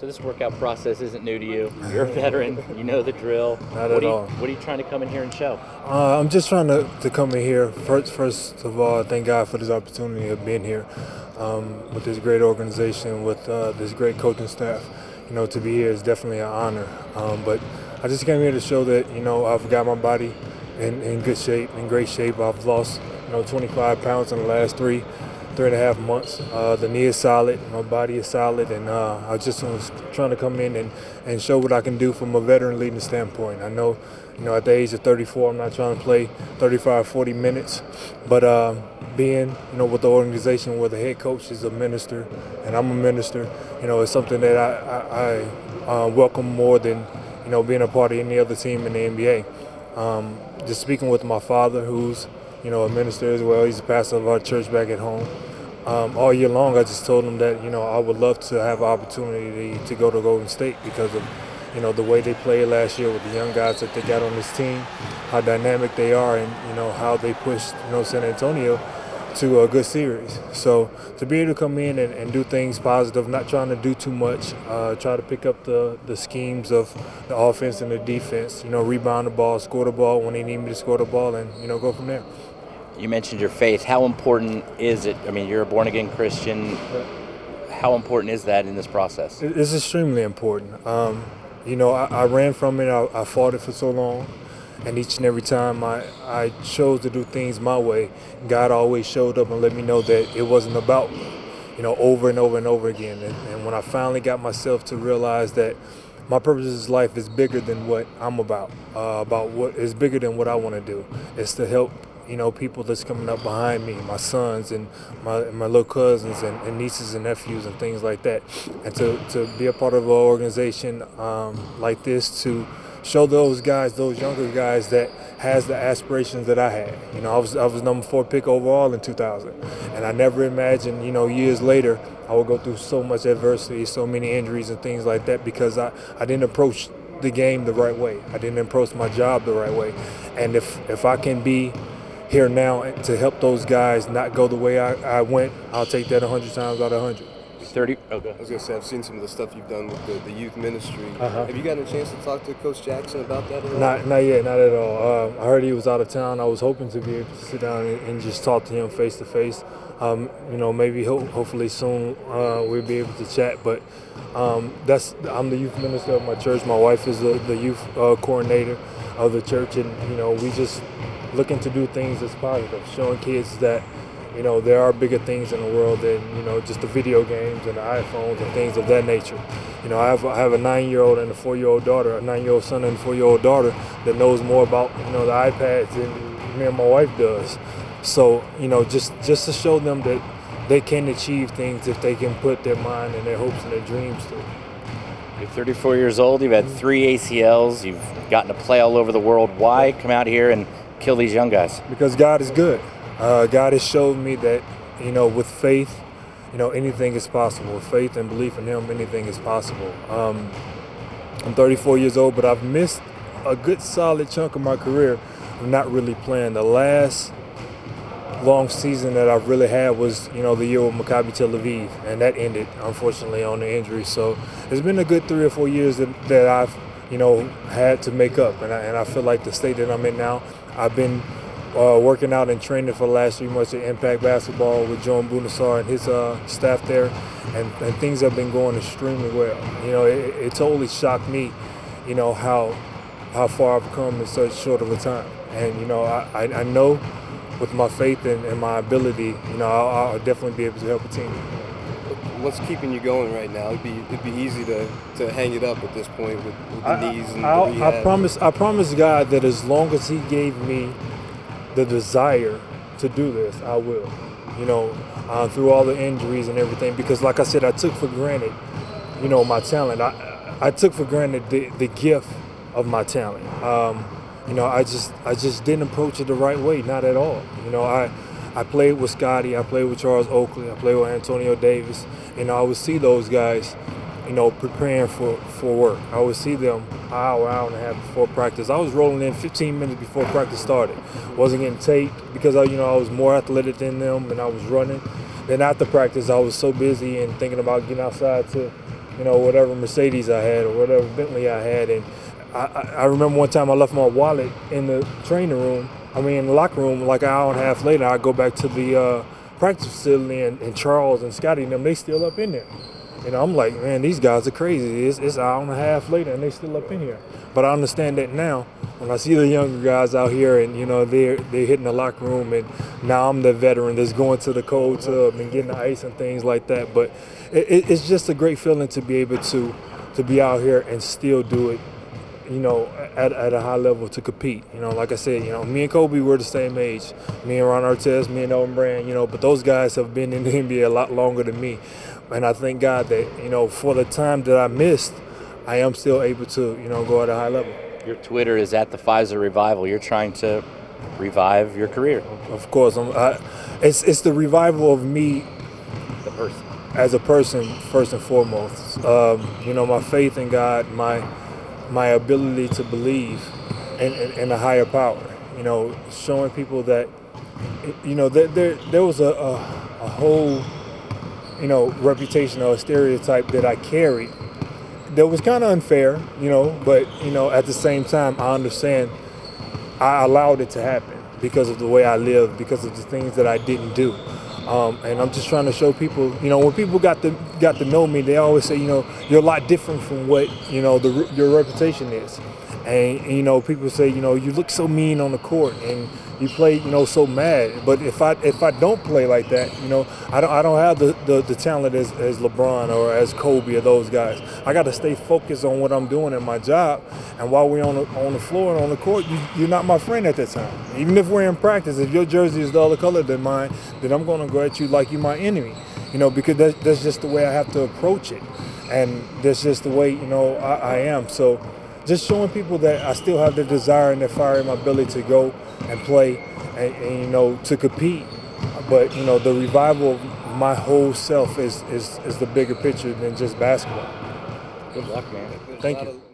So this workout process isn't new to you. You're a veteran. You know the drill. Not at all. What are you trying to come in here and show? I'm just trying to come in here. First of all, thank God for this opportunity of being here with this great organization, with this great coaching staff. You know, to be here is definitely an honor. But I just came here to show that, you know, I've got my body in good shape, in great shape. I've lost, 25 pounds in the last three and a half months. The knee is solid, my body is solid, and I just was trying to come in and show what I can do from a veteran leading standpoint. I know, at the age of 34, I'm not trying to play 35, 40 minutes, but being, with the organization where the head coach is a minister and I'm a minister, it's something that I welcome more than, being a part of any other team in the NBA. Just speaking with my father, who's a minister as well. He's a pastor of our church back at home. All year long, I just told him that, I would love to have an opportunity to go to Golden State because of, the way they played last year with the young guys that they got on this team, how dynamic they are, and, how they pushed, San Antonio to a good series. So to be able to come in and do things positive, not trying to do too much, try to pick up the schemes of the offense and the defense, rebound the ball, score the ball when they need me to score the ball, and, go from there. You mentioned your faith. How important is it? I mean, you're a born-again Christian. How important is that in this process? It's extremely important. I ran from it. I fought it for so long. And each and every time I chose to do things my way, God always showed up and let me know that it wasn't about me, over and over and over again. And when I finally got myself to realize that my purpose in life is bigger than what I'm about what is bigger than what I want to do. It's to help, people that's coming up behind me, my sons and my little cousins and nieces and nephews and things like that. And to be a part of an organization like this, to show those guys, those younger guys, that has the aspirations that I had. I was number 4 pick overall in 2000, and I never imagined, years later, I would go through so much adversity, so many injuries and things like that because I didn't approach the game the right way. I didn't approach my job the right way. And if I can be here now to help those guys not go the way I went, I'll take that 100 times out of 100. 30. Okay. I was going to say, I've seen some of the stuff you've done with the youth ministry. Have you gotten a chance to talk to Coach Jackson about that at all? Not yet, not at all. I heard he was out of town. I was hoping to be able to sit down and just talk to him face to face. Maybe hopefully soon we'll be able to chat. But I'm the youth minister of my church. My wife is the youth coordinator of the church, and we just looking to do things that's positive, showing kids that there are bigger things in the world than, just the video games and the iPhones and things of that nature. I have a 9-year-old and a 4-year-old daughter, a 9-year-old son and a 4-year-old daughter that knows more about, the iPads than me and my wife does. So, just to show them that they can achieve things if they can put their mind and their hopes and their dreams to it. You're 34 years old. You've had 3 ACLs. You've gotten to play all over the world. Why come out here and kill these young guys? Because God is good. God has showed me that, with faith, anything is possible. With faith and belief in Him, anything is possible. I'm 34 years old, but I've missed a good solid chunk of my career of not really playing. The last long season that I've really had was, the year with Maccabi Tel Aviv, and that ended, unfortunately, on the injury. So it's been a good 3 or 4 years that I've, had to make up, and I feel like the state that I'm in now, I've been working out and training for the last 3 months at Impact Basketball with John Bunasar and his staff there, and things have been going extremely well. It totally shocked me, how far I've come in such short of a time. And, I know with my faith and my ability, I'll definitely be able to help a team. What's keeping you going right now? It'd be easy to hang it up at this point with the knees and the rehab. I promise God that as long as He gave me the desire to do this, I will. Through all the injuries and everything, because like I said, I took for granted, my talent. I took for granted the gift of my talent. I just didn't approach it the right way, not at all. I played with Scotty, I played with Charles Oakley, I played with Antonio Davis. I would see those guys, preparing for work. I would see them an hour and a half before practice. I was rolling in 15 minutes before practice started. Wasn't getting taped because I was more athletic than them and I was running. Then after practice, I was so busy and thinking about getting outside to you know, whatever Mercedes I had or whatever Bentley I had. And I remember one time I left my wallet in the training room, in the locker room, like an hour and a half later. I go back to the practice facility, and Charles and Scotty and them, they still up in there. You know, I'm like, man, these guys are crazy. It's an hour and a half later, and they still up in here. But I understand that now. When I see the younger guys out here, and you know, they're hitting the locker room, and now I'm the veteran that's going to the cold tub and getting the ice and things like that. But it's just a great feeling to be able to be out here and still do it, you know, at a high level, to compete. You know, like I said, you know, me and Kobe were the same age. Me and Ron Artest, me and Elton Brand, you know, but those guys have been in the NBA a lot longer than me. And I thank God that, you know, for the time that I missed, I am still able to, you know, go at a high level. Your Twitter is at the Fizer Revival. You're trying to revive your career. Of course. It's the revival of me the person. As a person, first and foremost. You know, my faith in God, my ability to believe in a higher power. You know, showing people that, you know, there was a whole, you know, reputation or a stereotype that I carried that was kind of unfair, you know, but, you know, at the same time, I understand I allowed it to happen because of the way I lived, because of the things that I didn't do. And I'm just trying to show people, you know, when people got to know me, they always say, you know, you're a lot different from what, you know, your reputation is. And, you know, people say, you know, you look so mean on the court and you play, you know, so mad. But if I don't play like that, you know, I don't have the talent as LeBron or as Kobe or those guys. I got to stay focused on what I'm doing in my job. And while we're on the floor and on the court, you're not my friend at that time. Even if we're in practice, if your jersey is the other color than mine, then I'm going to go at you like you're my enemy. You know, because that's just the way I have to approach it. And that's just the way, you know, I am. So just showing people that I still have the desire and the fire in my belly to go and play and you know, to compete. But, you know, the revival of my whole self is the bigger picture than just basketball. Good luck, man. Thank you.